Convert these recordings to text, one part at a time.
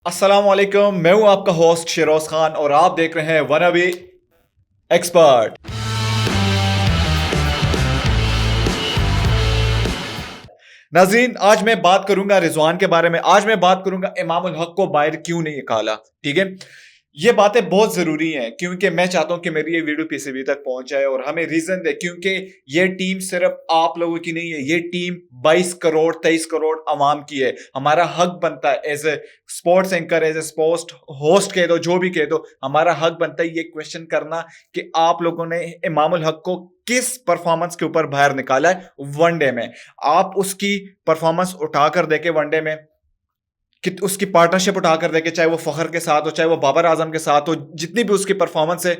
अस्सलाम वालेकुम। मैं हूं आपका होस्ट शिरोज खान और आप देख रहे हैं वनबी एक्सपर्ट। नाज़रीन, आज मैं बात करूंगा रिजवान के बारे में। आज मैं बात करूंगा इमामुल हक को बाहर क्यों नहीं निकाला। ठीक है, ये बातें बहुत जरूरी हैं क्योंकि मैं चाहता हूं कि मेरी ये वीडियो पीसीबी तक पहुंच जाए और हमें रीजन दे, क्योंकि ये टीम सिर्फ आप लोगों की नहीं है। ये टीम 22 करोड़ 23 करोड़ अवाम की है। हमारा हक बनता है as a sports anchor, as a sports host कह दो, जो भी कह दो, हमारा हक बनता है ये क्वेश्चन करना कि आप लोगों ने इमामुल हक को किस परफॉर्मेंस के ऊपर बाहर निकाला है वनडे में। आप उसकी परफॉर्मेंस उठाकर देखे वनडे में कि उसकी पार्टनरशिप उठाकर देखे, चाहे वो फखर के साथ हो, चाहे वो बाबर आजम के साथ हो, जितनी भी उसकी परफॉर्मेंस है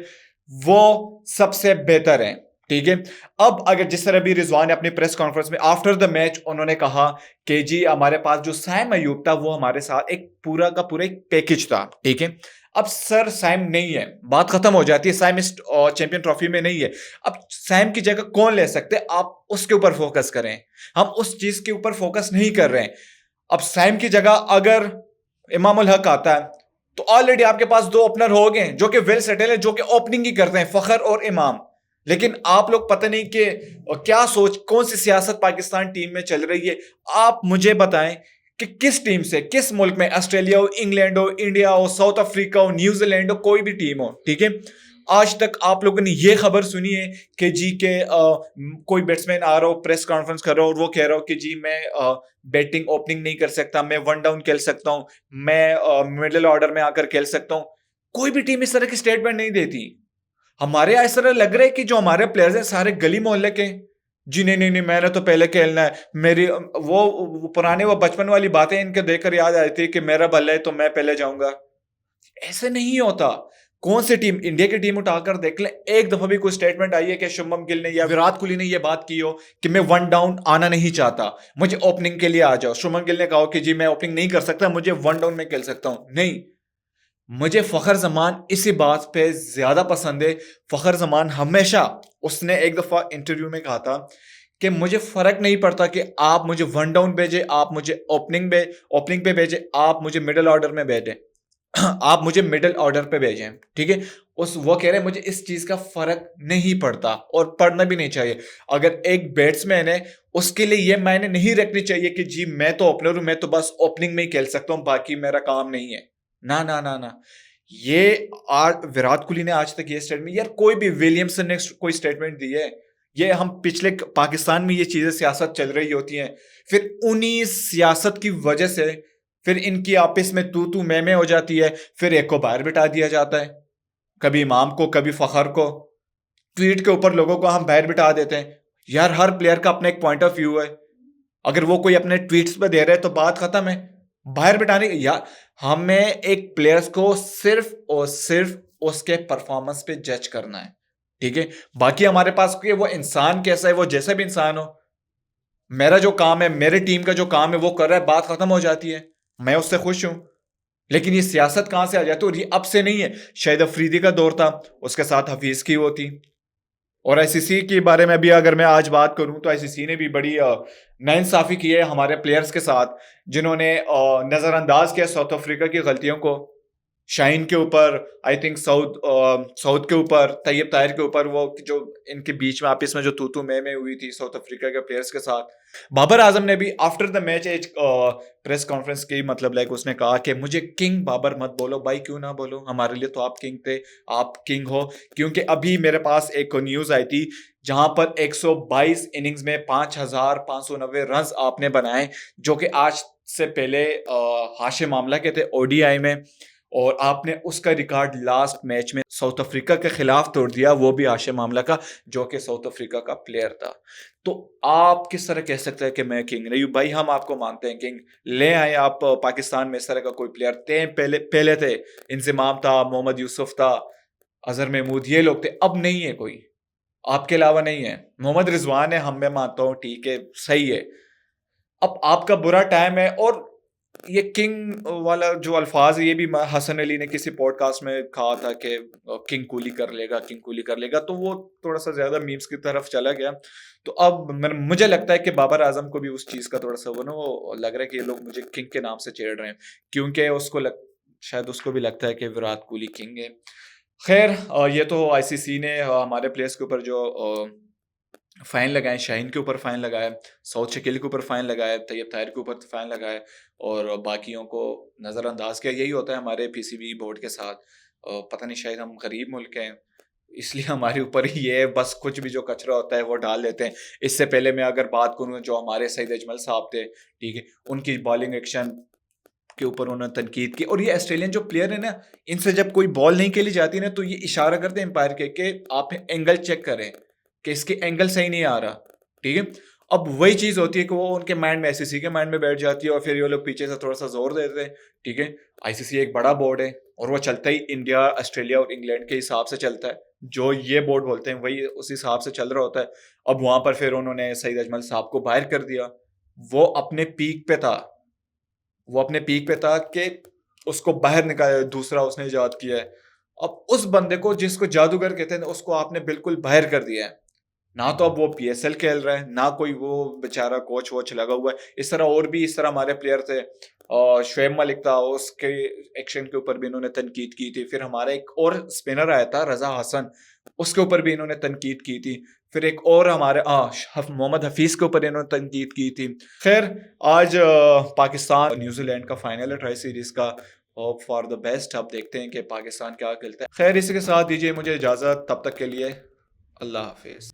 वो सबसे बेहतर है। ठीक है, अब अगर जिस तरह भी रिजवान ने अपनी प्रेस कॉन्फ्रेंस में आफ्टर द मैच उन्होंने कहा कि जी हमारे पास जो सैम अयूब था वो हमारे साथ एक पूरा का पूरा एक पैकेज था। ठीक है, अब सर सैम नहीं है, बात खत्म हो जाती है। सैम इस चैंपियन ट्रॉफी में नहीं है। अब सैम की जगह कौन ले सकते, आप उसके ऊपर फोकस करें। हम उस चीज के ऊपर फोकस नहीं कर रहे हैं। अब सैम की जगह अगर इमामुल हक आता है तो ऑलरेडी आपके पास दो ओपनर हो गए जो कि वेल सेटल है, जो कि ओपनिंग ही करते हैं, फखर और इमाम। लेकिन आप लोग पता नहीं कि क्या सोच, कौन सी सियासत पाकिस्तान टीम में चल रही है। आप मुझे बताएं कि किस टीम से, किस मुल्क में, ऑस्ट्रेलिया हो, इंग्लैंड हो, इंडिया हो, साउथ अफ्रीका हो, न्यूजीलैंड हो, कोई भी टीम हो, ठीक है, आज तक आप लोगों ने ये खबर सुनी है कि जी के कोई बैट्समैन आ रहा हो, प्रेस कॉन्फ्रेंस कर रहा हो और वो कह रहा हो कि जी मैं बैटिंग ओपनिंग नहीं कर सकता, मैं वन डाउन खेल सकता हूं, मैं मिडिल ऑर्डर में आकर खेल सकता हूं। कोई भी टीम इस तरह की स्टेटमेंट नहीं देती। हमारे यहाँ इस तरह लग रहा है कि जो हमारे प्लेयर्स हैं सारे गली मोहल्ले के। जी नहीं नहीं नहीं, मैंने तो पहले खेलना है। मेरी वो पुराने वो बचपन वाली बातें इनके देखकर याद आ जाती है कि मेरा बल्ला है तो मैं पहले जाऊंगा। ऐसे नहीं होता। कौन सी टीम, इंडिया की टीम उठाकर देख ले, एक दफा भी कोई स्टेटमेंट आई है कि शुभमन गिल ने या विराट कोहली ने ये बात की हो कि मैं वन डाउन आना नहीं चाहता, मुझे ओपनिंग के लिए आ जाओ। शुभमन गिल ने कहा कि जी मैं ओपनिंग नहीं कर सकता, मुझे वन डाउन में खेल सकता हूं। नहीं, मुझे फखर जमान इसी बात पे ज्यादा पसंद है। फखर जमान हमेशा, उसने एक दफा इंटरव्यू में कहा था कि मुझे फर्क नहीं पड़ता कि आप मुझे वन डाउन भेजे, आप मुझे ओपनिंग पे भेजे, आप मुझे मिडिल ऑर्डर में भेजें, आप मुझे मिडिल ऑर्डर पे भेजें। ठीक है, उस वो कह रहे हैं मुझे इस चीज का फर्क नहीं पड़ता और पड़ना भी नहीं चाहिए। अगर एक बैट्समैन है उसके लिए ये मायने नहीं रखनी चाहिए कि जी मैं तो ओपनर हूं, मैं तो बस ओपनिंग में ही खेल सकता हूं, बाकी मेरा काम नहीं है। ना ना ना ना, ये आज विराट कोहली ने आज तक ये स्टेटमेंट, यार कोई भी, विलियमसन ने कोई स्टेटमेंट दी है? ये हम पिछले पाकिस्तान में ये चीजें सियासत चल रही होती हैं, फिर उन्हीं सियासत की वजह से फिर इनकी आपस में तू मैं हो जाती है। फिर एक को बाहर बिठा दिया जाता है, कभी इमाम को, कभी फखर को। ट्वीट के ऊपर लोगों को हम बाहर बिठा देते हैं। यार हर प्लेयर का अपना एक पॉइंट ऑफ व्यू है। अगर वो कोई अपने ट्वीट्स पे दे रहे हैं तो बात खत्म है। बाहर बिठाने, यार हमें एक प्लेयर्स को सिर्फ और सिर्फ उसके परफॉर्मेंस पे जज करना है। ठीक है, बाकी हमारे पास कि वो इंसान कैसा है, वो जैसा भी इंसान हो, मेरा जो काम है, मेरे टीम का जो काम है वो कर रहा है, बात खत्म हो जाती है। मैं उससे खुश हूं। लेकिन ये सियासत कहां से आ जाती है, और ये अब से नहीं है। शायद अफरीदी का दौर था, उसके साथ हफीज की होती। और आईसीसी के बारे में भी अगर मैं आज बात करूं तो आईसीसी ने भी बड़ी नाइंसाफी की है हमारे प्लेयर्स के साथ, जिन्होंने नजरअंदाज किया साउथ अफ्रीका की गलतियों को। शाइन के ऊपर, आई थिंक साउथ के ऊपर, तैयब ताहिर के ऊपर, वो जो इनके बीच में आपस में जो तू मैं हुई थी साउथ अफ्रीका के प्लेयर्स के साथ। बाबर आजम ने भी आफ्टर द मैच एक प्रेस कॉन्फ्रेंस की, मतलब लाइक उसने कहा कि मुझे किंग बाबर मत बोलो। भाई क्यों ना बोलो, हमारे लिए तो आप किंग थे, आप किंग हो। क्योंकि अभी मेरे पास एक न्यूज आई थी जहां पर 122 इनिंग्स में 5590 रन आपने बनाए, जो कि आज से पहले हाशिम आमला के थे ओडीआई में। और आपने उसका रिकॉर्ड लास्ट मैच में साउथ अफ्रीका के खिलाफ तोड़ दिया, वो भी हाशिम आमला का, जो कि साउथ अफ्रीका का प्लेयर था। तो आप किस तरह कह सकते हैं कि मैं किंग नहीं हूं? भाई हम आपको मानते हैं किंग, ले आए आप पाकिस्तान में इस तरह का कोई प्लेयर थे, पहले पहले थे, इंजमाम था, मोहम्मद यूसुफ था, अजहर महमूद, ये लोग थे। अब नहीं है कोई, आपके अलावा नहीं है। मोहम्मद रिजवान है, हम मैं मानता हूँ, ठीक है, सही है। अब आपका बुरा टाइम है। और ये किंग वाला जो अल्फाज है, ये भी हसन अली ने किसी पॉडकास्ट में कहा था कि किंग कूली कर लेगा, किंग कूली कर लेगा, तो वो थोड़ा सा ज्यादा मीम्स की तरफ चला गया। तो अब मुझे लगता है कि बाबर आजम को भी उस चीज का थोड़ा सा वो ना, वो लग रहा है कि ये लोग मुझे किंग के नाम से छेड़ रहे हैं, क्योंकि उसको शायद उसको भी लगता है कि विराट कोहली किंग है। खैर ये तो आईसीसी ने हमारे प्लेयर्स के ऊपर जो फाइन लगाए, शाहीन के ऊपर फाइन लगाया, सऊद शकील के ऊपर फाइन लगाया, तैयब ताहिर के ऊपर फाइन लगाया और बाकियों को नज़रअंदाज किया। यही होता है हमारे पीसीबी बोर्ड के साथ। पता नहीं, शायद हम गरीब मुल्क हैं, इसलिए हमारे ऊपर ही ये बस कुछ भी जो कचरा होता है वो डाल देते हैं। इससे पहले मैं अगर बात करूँ, जो हमारे सईद अजमल साहब थे, ठीक है, उनकी बॉलिंग एक्शन के ऊपर उन्होंने तनकीद की। और ये ऑस्ट्रेलियन जो प्लेयर है ना, इनसे जब कोई बॉल नहीं खेली जाती ना, तो ये इशारा करते हैं एम्पायर के कि आप एंगल चेक करें कि इसके एंगल सही नहीं आ रहा, ठीक है। अब वही चीज होती है कि वो उनके माइंड में, आईसीसी के माइंड में बैठ जाती है और फिर ये लोग पीछे से थोड़ा सा जोर देते हैं, ठीक है। आईसीसी एक बड़ा बोर्ड है और वो चलता ही इंडिया, ऑस्ट्रेलिया और इंग्लैंड के हिसाब से चलता है। जो ये बोर्ड बोलते हैं वही उस हिसाब से चल रहा होता है। अब वहां पर फिर उन्होंने सईद अजमल साहब को बाहर कर दिया। वो अपने पीक पे था, वो अपने पीक पे था कि उसको बाहर निकाला, दूसरा उसने इजाद किया है। अब उस बंदे को, जिसको जादूगर कहते हैं, उसको आपने बिल्कुल बाहर कर दिया है। ना तो अब वो पीएसएल खेल रहा है, ना कोई वो बेचारा कोच वोच लगा हुआ है। इस तरह और भी इस तरह हमारे प्लेयर थे, और शुएब मलिक था, उसके एक्शन के ऊपर भी इन्होंने तनकीद की थी। फिर हमारा एक और स्पिनर आया था रजा हसन, उसके ऊपर भी इन्होंने तनकीद की थी। फिर एक और हमारे मोहम्मद हफीज के ऊपर इन्होंने तनकीद की थी। खैर, आज पाकिस्तान न्यूजीलैंड का फाइनल है ट्राई सीरीज का। Hope for the best. अब देखते हैं कि पाकिस्तान क्या खेलता है। खैर, इसी के साथ दीजिए मुझे इजाजत, तब तक के लिए अल्लाह हाफिज।